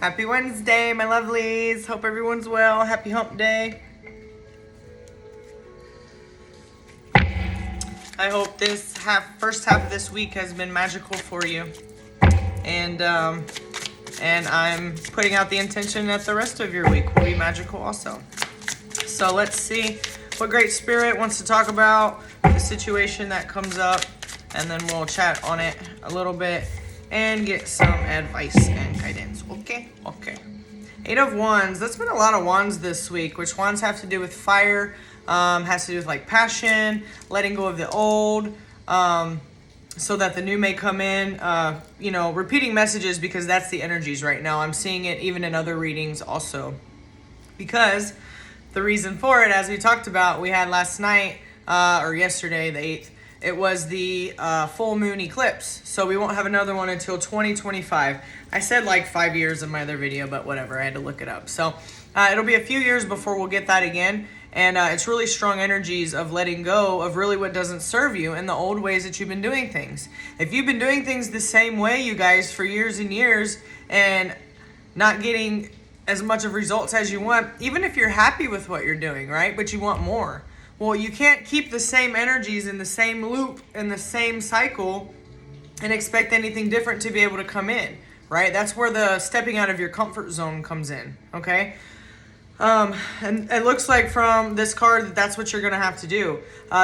Happy Wednesday, my lovelies. Hope everyone's well. Happy hump day. I hope this first half of this week has been magical for you. And I'm putting out the intention that the rest of your week will be magical also. So let's see what Great Spirit wants to talk about, the situation that comes up, and then we'll chat on it a little bit and get some advice and guidance. Okay. Eight of Wands. That's been a lot of wands this week, which wands have to do with fire, has to do with like passion, letting go of the old, so that the new may come in, repeating messages, because that's the energies right now. I'm seeing it even in other readings also, because the reason for it, as we talked about, we had last night, or yesterday, the 8th, it was the full moon eclipse. So we won't have another one until 2025. I said like 5 years in my other video, but whatever, I had to look it up. So it'll be a few years before we'll get that again. And it's really strong energies of letting go of really what doesn't serve you and the old ways that you've been doing things. If you've been doing things the same way, you guys, for years and years, and not getting as much of results as you want, even if you're happy with what you're doing, right? But you want more. Well, you can't keep the same energies in the same loop, in the same cycle, and expect anything different to be able to come in, right? That's where the stepping out of your comfort zone comes in, okay? And it looks like from this card that that's what you're going to have to do.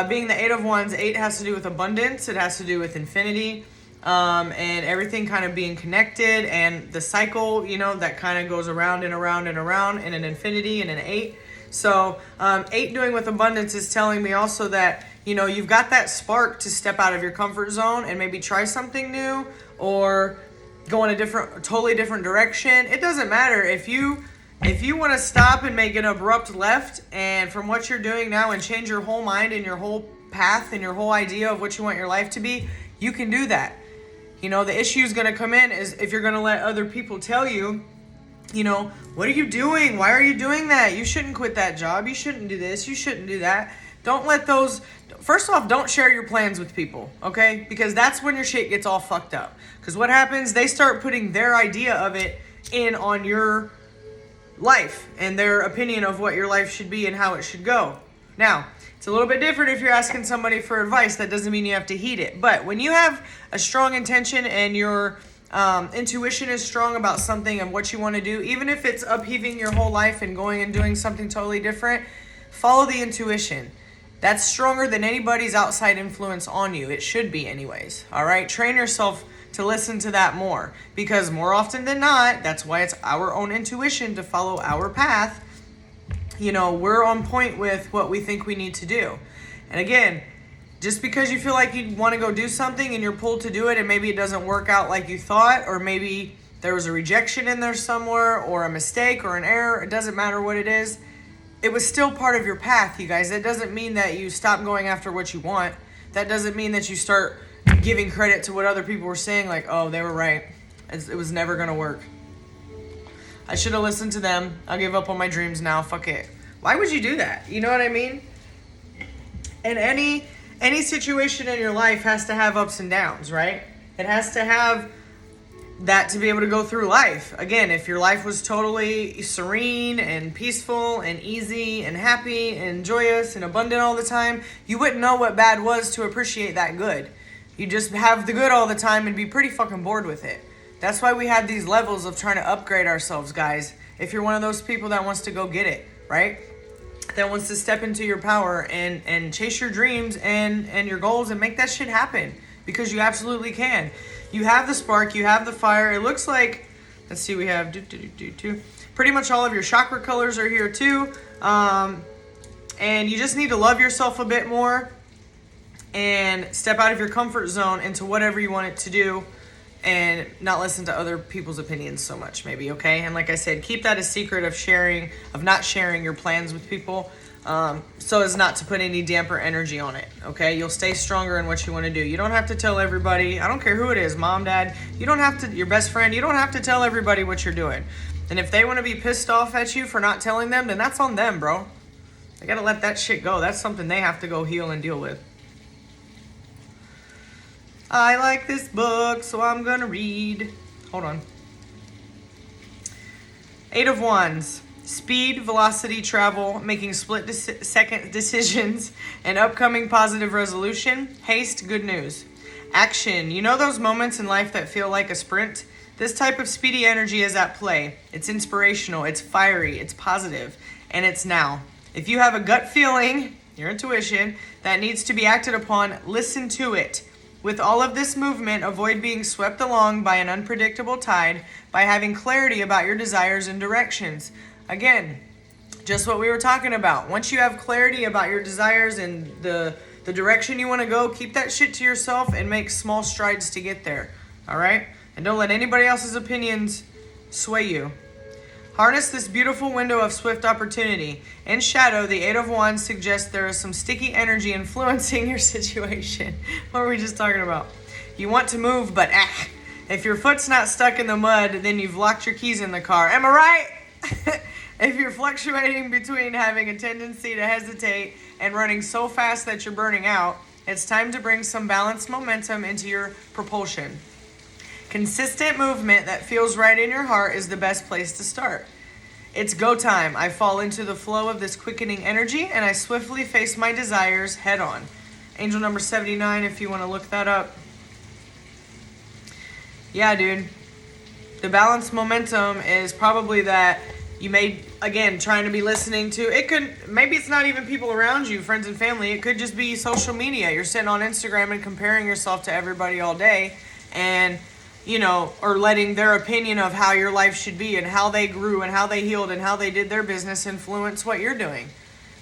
Being the 8 of Wands, 8 has to do with abundance. It has to do with infinity, and everything kind of being connected, and the cycle, that kind of goes around and around and around in an infinity and an 8. So 8 doing with abundance is telling me also that, you've got that spark to step out of your comfort zone and maybe try something new or go in a totally different direction. It doesn't matter. If you want to stop and make an abrupt left and from what you're doing now and change your whole mind and your whole path and your whole idea of what you want your life to be, you can do that. The issue is going to come in is if you're going to let other people tell you, what are you doing? Why are you doing that? You shouldn't quit that job. You shouldn't do this. You shouldn't do that. Don't let those, first off, don't share your plans with people, okay? Because that's when your shit gets all fucked up. Because what happens, they start putting their idea of it in on your life and their opinion of what your life should be and how it should go. Now, it's a little bit different if you're asking somebody for advice. That doesn't mean you have to heed it. But when you have a strong intention and your intuition is strong about something and what you want to do, even if it's upheaving your whole life and going and doing something totally different, follow the intuition. That's stronger than anybody's outside influence on you. It should be anyways. All right? Train yourself to listen to that more, because more often than not, that's why it's our own intuition to follow our path. We're on point with what we think we need to do. And again, just because you feel like you want to go do something and you're pulled to do it and maybe it doesn't work out like you thought, or maybe there was a rejection in there somewhere or a mistake or an error, it doesn't matter what it is. It was still part of your path, you guys. That doesn't mean that you stop going after what you want. That doesn't mean that you start giving credit to what other people were saying, like, oh, they were right. It was never going to work. I should have listened to them. I'll give up on my dreams now. Fuck it. Why would you do that? You know what I mean? And any situation in your life has to have ups and downs, right? It has to have that to be able to go through life. Again, if your life was totally serene and peaceful and easy and happy and joyous and abundant all the time, you wouldn't know what bad was to appreciate that good. You just have the good all the time and be pretty fucking bored with it. That's why we have these levels of trying to upgrade ourselves, guys. If you're one of those people that wants to go get it, right? That wants to step into your power and chase your dreams and your goals and make that shit happen, because you absolutely can. You have the spark, you have the fire. It looks like, let's see, we have pretty much all of your chakra colors are here too. And you just need to love yourself a bit more and step out of your comfort zone into whatever you want it to do, and not listen to other people's opinions so much, maybe, okay? And like I said, keep that a secret of not sharing your plans with people, so as not to put any damper energy on it, okay? You'll stay stronger in what you want to do. You don't have to tell everybody. I don't care who it is, mom, dad. You don't have to, your best friend, you don't have to tell everybody what you're doing. And if they want to be pissed off at you for not telling them, then that's on them, bro. They got to let that shit go. That's something they have to go heal and deal with. I like this book, so I'm gonna read. Hold on. Eight of Wands. Speed, velocity, travel, making split-second decisions, and upcoming positive resolution. Haste, good news. Action. You know those moments in life that feel like a sprint? This type of speedy energy is at play. It's inspirational, it's fiery, it's positive, and it's now. If you have a gut feeling, your intuition, that needs to be acted upon, listen to it. With all of this movement, avoid being swept along by an unpredictable tide by having clarity about your desires and directions. Again, just what we were talking about. Once you have clarity about your desires and the direction you want to go, keep that shit to yourself and make small strides to get there. All right? And don't let anybody else's opinions sway you. Harness this beautiful window of swift opportunity. In shadow, the Eight of Wands suggests there is some sticky energy influencing your situation. What were we just talking about? You want to move, but if your foot's not stuck in the mud, then you've locked your keys in the car. Am I right? If you're fluctuating between having a tendency to hesitate and running so fast that you're burning out, it's time to bring some balanced momentum into your propulsion. Consistent movement that feels right in your heart is the best place to start. It's go time. I fall into the flow of this quickening energy and I swiftly face my desires head on. Angel number 79, if you want to look that up. Yeah, dude. The balanced momentum is probably that you may, again, trying to be listening to, it could, maybe it's not even people around you, friends and family. It could just be social media. You're sitting on Instagram and comparing yourself to everybody all day and, you know, or letting their opinion of how your life should be and how they grew and how they healed and how they did their business influence what you're doing.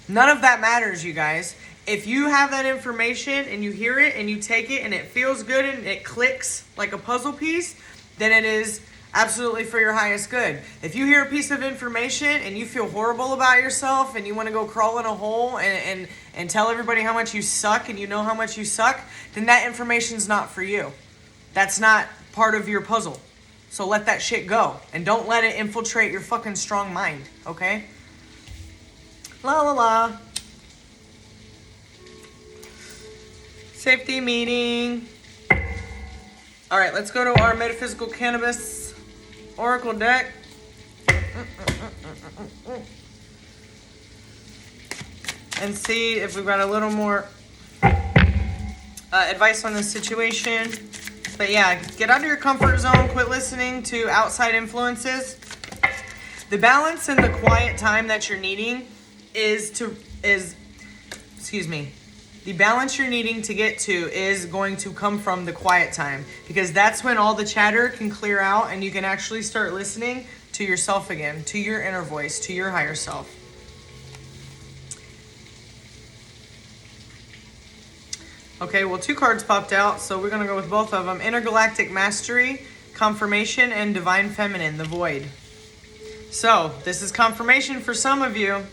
None of that matters, you guys. If you have that information and you hear it and you take it and it feels good and it clicks like a puzzle piece, then it is absolutely for your highest good. If you hear a piece of information and you feel horrible about yourself and you want to go crawl in a hole and tell everybody how much you suck and you know how much you suck, then that information's not for you. That's not part of your puzzle. So let that shit go. And don't let it infiltrate your fucking strong mind, okay? La la la. Safety meeting. All right, let's go to our Metaphysical Cannabis Oracle deck. And see if we've got a little more advice on this situation. But yeah, get out of your comfort zone. Quit listening to outside influences. The balance and the quiet time that you're needing the balance you're needing to get to is going to come from the quiet time, because that's when all the chatter can clear out and you can actually start listening to yourself again, to your inner voice, to your higher self. Okay, well, 2 cards popped out, so we're going to go with both of them. Intergalactic Mastery, Confirmation, and Divine Feminine, the Void. So, this is confirmation for some of you.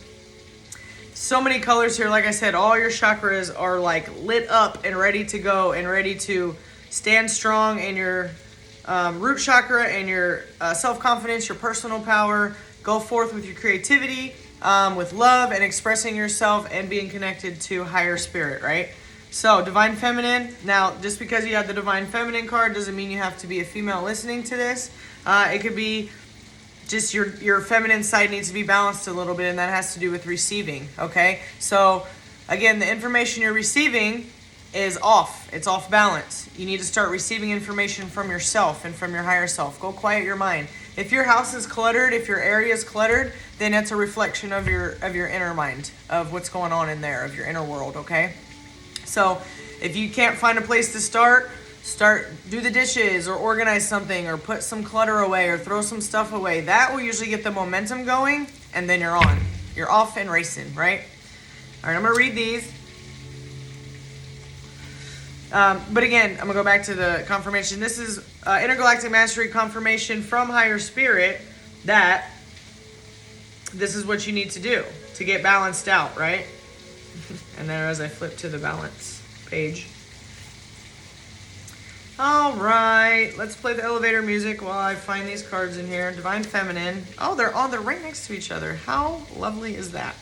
So many colors here. Like I said, all your chakras are like lit up and ready to go and ready to stand strong in your root chakra and your self-confidence, your personal power. Go forth with your creativity, with love and expressing yourself and being connected to higher spirit, right? So, Divine Feminine. Now, just because you have the Divine Feminine card doesn't mean you have to be a female listening to this. It could be just your feminine side needs to be balanced a little bit, and that has to do with receiving, okay? So, again, the information you're receiving is off. It's off balance. You need to start receiving information from yourself and from your higher self. Go quiet your mind. If your house is cluttered, if your area is cluttered, then that's a reflection of your inner mind, of what's going on in there, of your inner world, okay? So, if you can't find a place to start, do the dishes or organize something or put some clutter away or throw some stuff away. That will usually get the momentum going, and then you're on. You're off and racing, right? All right, I'm going to read these. But again, I'm going to go back to the confirmation. This is Intergalactic Mastery confirmation from Higher Spirit that this is what you need to do to get balanced out, right? And there, as I flip to the balance page. All right, let's play the elevator music while I find these cards in here. Divine Feminine. Oh, they're right next to each other. How lovely is that?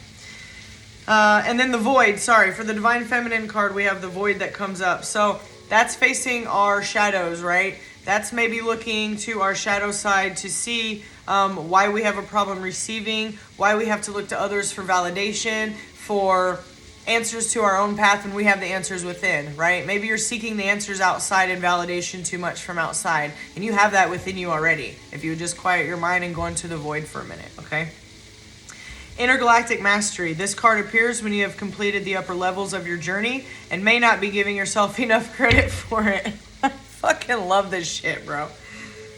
And then the Void. Sorry, for the Divine Feminine card, we have the Void that comes up. So that's facing our shadows, right? That's maybe looking to our shadow side to see why we have a problem receiving, why we have to look to others for validation, for answers to our own path when we have the answers within, right? Maybe you're seeking the answers outside and validation too much from outside, and you have that within you already. If you would just quiet your mind and go into the void for a minute, okay? Intergalactic Mastery. This card appears when you have completed the upper levels of your journey and may not be giving yourself enough credit for it. I fucking love this shit, bro.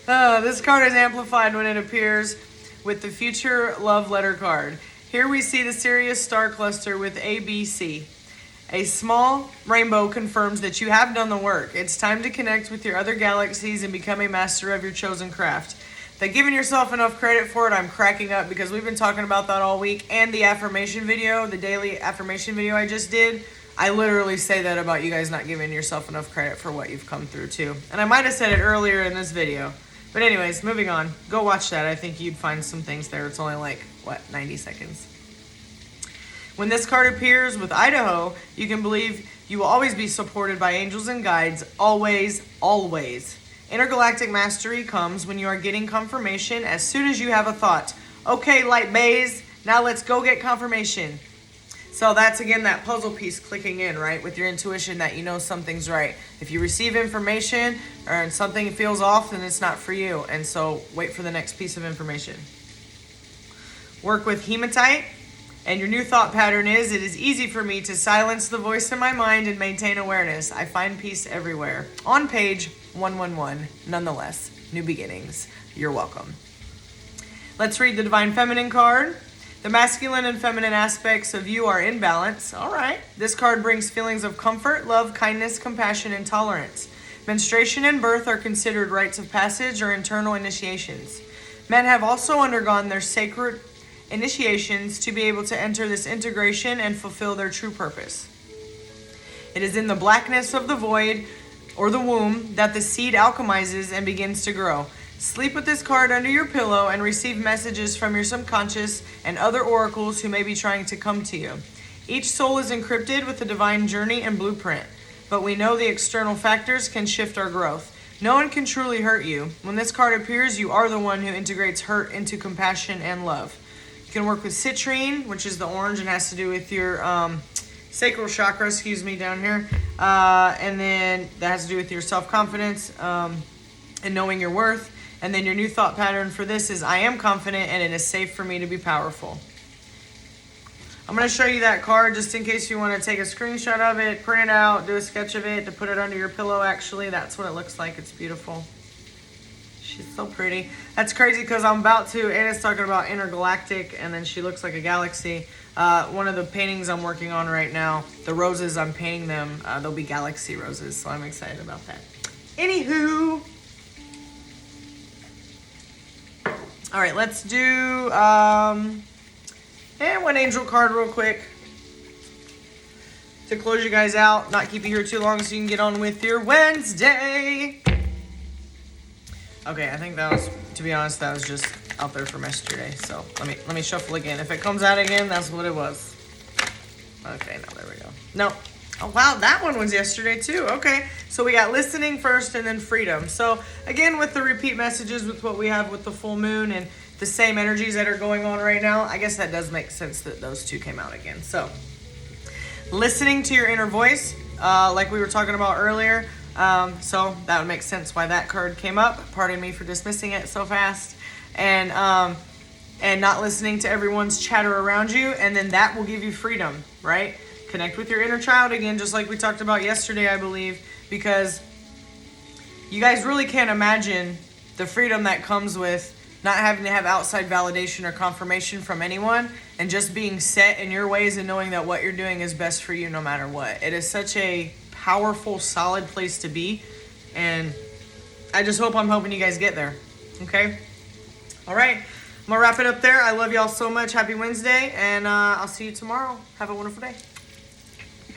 This card is amplified when it appears with the Future Love Letter card. Here we see the Sirius star cluster with ABC. A small rainbow confirms that you have done the work. It's time to connect with your other galaxies and become a master of your chosen craft. That giving yourself enough credit for it, I'm cracking up because we've been talking about that all week. And the affirmation video, the daily affirmation video I just did, I literally say that about you guys not giving yourself enough credit for what you've come through too. And I might have said it earlier in this video. But anyways, moving on. Go watch that. I think you'd find some things there. It's only like, 90 seconds. When this card appears with Idaho, you can believe you will always be supported by angels and guides. Always, always. Intergalactic Mastery comes when you are getting confirmation as soon as you have a thought. Okay, light bays, now let's go get confirmation. So that's, again, that puzzle piece clicking in, right? With your intuition that you know something's right. If you receive information or something feels off, then it's not for you. And so wait for the next piece of information. Work with hematite. And your new thought pattern is, it is easy for me to silence the voice in my mind and maintain awareness. I find peace everywhere. On page 111, nonetheless, new beginnings. You're welcome. Let's read the Divine Feminine card. The masculine and feminine aspects of you are in balance. All right. This card brings feelings of comfort, love, kindness, compassion, and tolerance. Menstruation and birth are considered rites of passage or internal initiations. Men have also undergone their sacred initiations to be able to enter this integration and fulfill their true purpose. It is in the blackness of the void or the womb that the seed alchemizes and begins to grow. Sleep with this card under your pillow and receive messages from your subconscious and other oracles who may be trying to come to you. Each soul is encrypted with a divine journey and blueprint, but we know the external factors can shift our growth. No one can truly hurt you. When this card appears, you are the one who integrates hurt into compassion and love. You can work with citrine, which is the orange and has to do with your sacral chakra, down here. And then that has to do with your self-confidence and knowing your worth. And then your new thought pattern for this is, I am confident and it is safe for me to be powerful. I'm going to show you that card just in case you want to take a screenshot of it, print it out, do a sketch of it to put it under your pillow. Actually, that's what it looks like. It's beautiful. She's so pretty. That's crazy because I'm about to, Anna's talking about intergalactic, and then she looks like a galaxy. One of the paintings I'm working on right now, the roses I'm painting them, they'll be galaxy roses, so I'm excited about that. Anywho. All right, let's do one angel card real quick to close you guys out, not keep you here too long so you can get on with your Wednesday. Okay, I think that was, to be honest, that was just out there from yesterday. So let me shuffle again. If it comes out again, that's what it was. Okay, now there we go. No. Oh, wow, that one was yesterday too. Okay, so we got listening first and then freedom. So again, with the repeat messages with what we have with the full moon and the same energies that are going on right now, I guess that does make sense that those two came out again. So listening to your inner voice, like we were talking about earlier. So that would make sense why that card came up. Pardon me for dismissing it so fast. And not listening to everyone's chatter around you. And then that will give you freedom, right? Connect with your inner child again, just like we talked about yesterday, I believe, because you guys really can't imagine the freedom that comes with not having to have outside validation or confirmation from anyone and just being set in your ways and knowing that what you're doing is best for you no matter what. It is such a powerful, solid place to be, and I'm hoping you guys get there. Okay? All right. I'm going to wrap it up there. I love y'all so much. Happy Wednesday, and I'll see you tomorrow. Have a wonderful day.